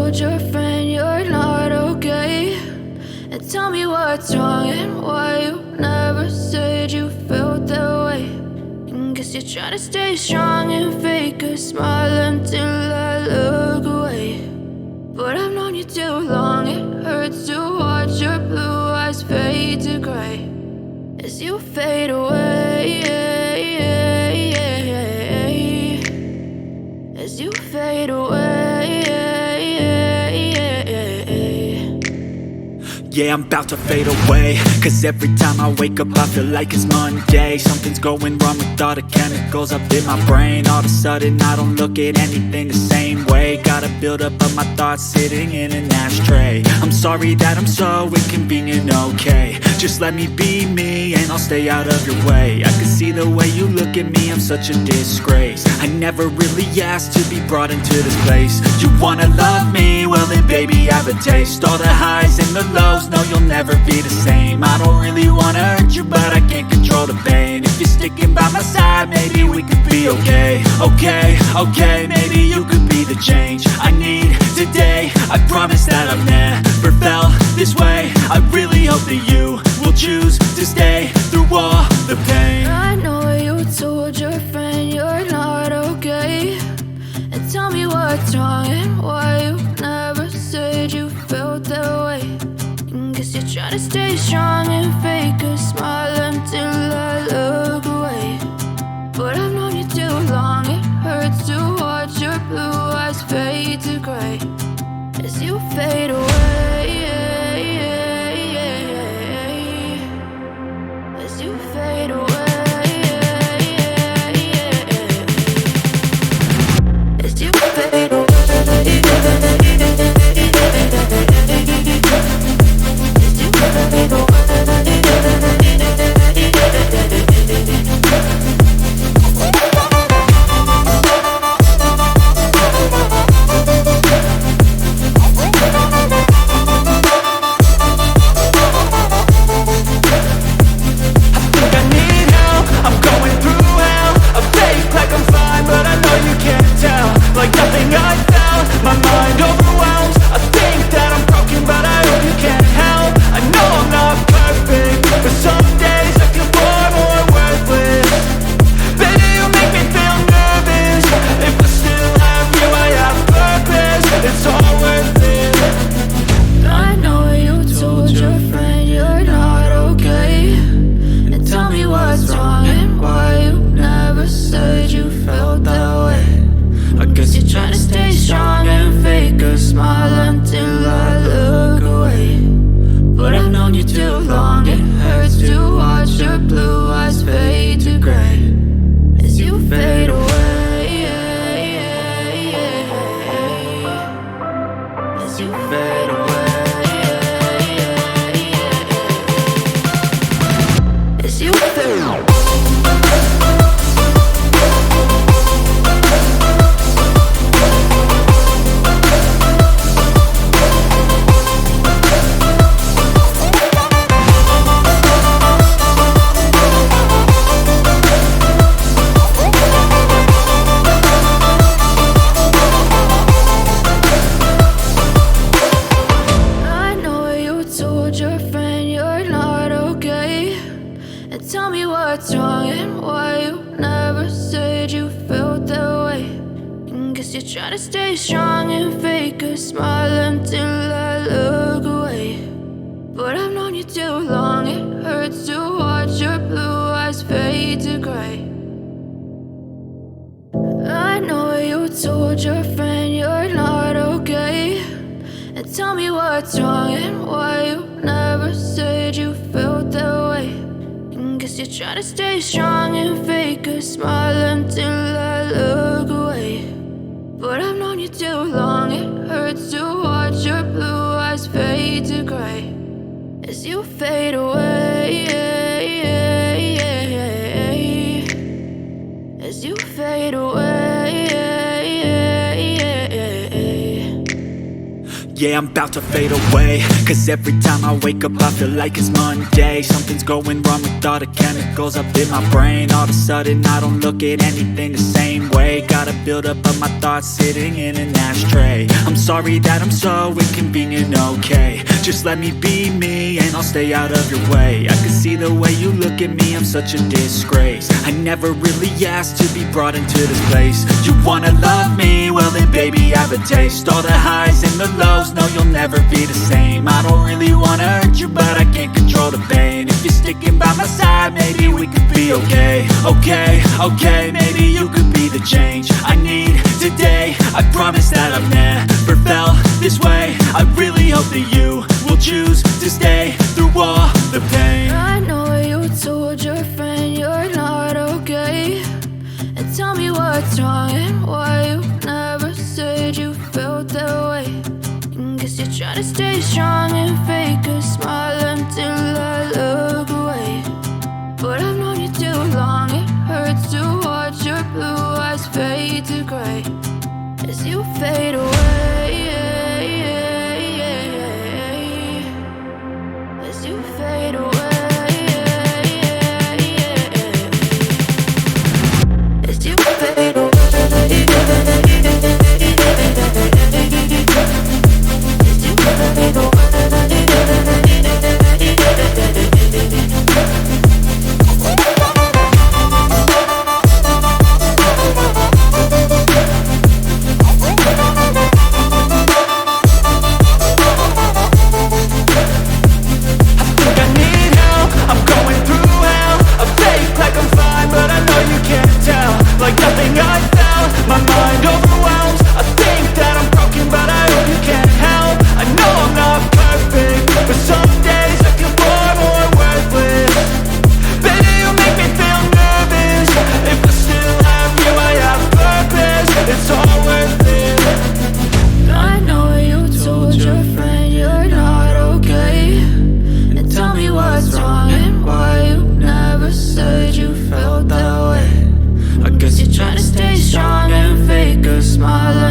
told your friend you're not okay, and tell me what's wrong and why you never said you felt that way. And guess you're trying to stay strong and fake a smile until I look away. But I've known you too long, it hurts to watch your blue eyes fade to gray as you fade away, as you fade away. Yeah, I'm about to fade away, cause every time I wake up I feel like it's Monday. Something's going wrong with all the chemicals up in my brain. All of a sudden I don't look at anything the same way. Got a buildup of my thoughts sitting in an ashtray. I'm sorry that I'm so inconvenient, okay. Just let me be me and I'll stay out of your way. I can see the way you look at me, I'm such a disgrace. I never really asked to be brought into this place. You wanna love me? Well then baby have a taste. All the highs and the lows, no, you'll never be the same. I don't really wanna hurt you, but I can't control the pain. If you're sticking by my side, maybe we could be okay. Okay, maybe you could be the change I need today. I promise that I've never felt this way. I really hope that you will choose to stay through all the pain. I know you told your friend you're not okay, and tell me what's wrong and why you never said you felt that way. Guess you're trying to stay strong and fake a smile until I look away. But I've known you too long, it hurts to watch your blue eyes fade to gray as you fade away, as you fade away, as you fade away. Tell me what's wrong and why you never said you felt that way. And guess you're trying to stay strong and fake a smile until I look away. But I've known you too long, it hurts to watch your blue eyes fade to gray. I know you told your friend you're not okay, and tell me what's wrong and why you never said you felt that way. Guess you're trying to stay strong and fake a smile until I look away. But I've known you too long, it hurts to watch your blue eyes fade to gray as you fade away, as you fade away. Yeah, I'm about to fade away, cause every time I wake up I feel like it's Monday. Something's going wrong with all the chemicals up in my brain. All of a sudden I don't look at anything the same way. Got a buildup of my thoughts sitting in an ashtray. I'm sorry that I'm so inconvenient, okay. Just let me be me and I'll stay out of your way. I can see the way you look at me, I'm such a disgrace. I never really asked to be brought into this place. You wanna love me? Well then baby I have a taste. All the highs and the lows, no you'll never be the same. I don't really wanna hurt you but I can't control the pain. If you're sticking by my side maybe we could be okay. Okay, maybe you could be the change I need today. I promise that I've never felt this way. I really hope that you will choose to stay through all the pain. I know you told your friend you're not okay, and tell me what's wrong and why you never said you felt that way. Guess you're trying to stay strong and fake a smile until I look away. But I've known you too long, it hurts to watch your blue eyes fade to gray as you fade away. As you fade away. As you fade away. Smile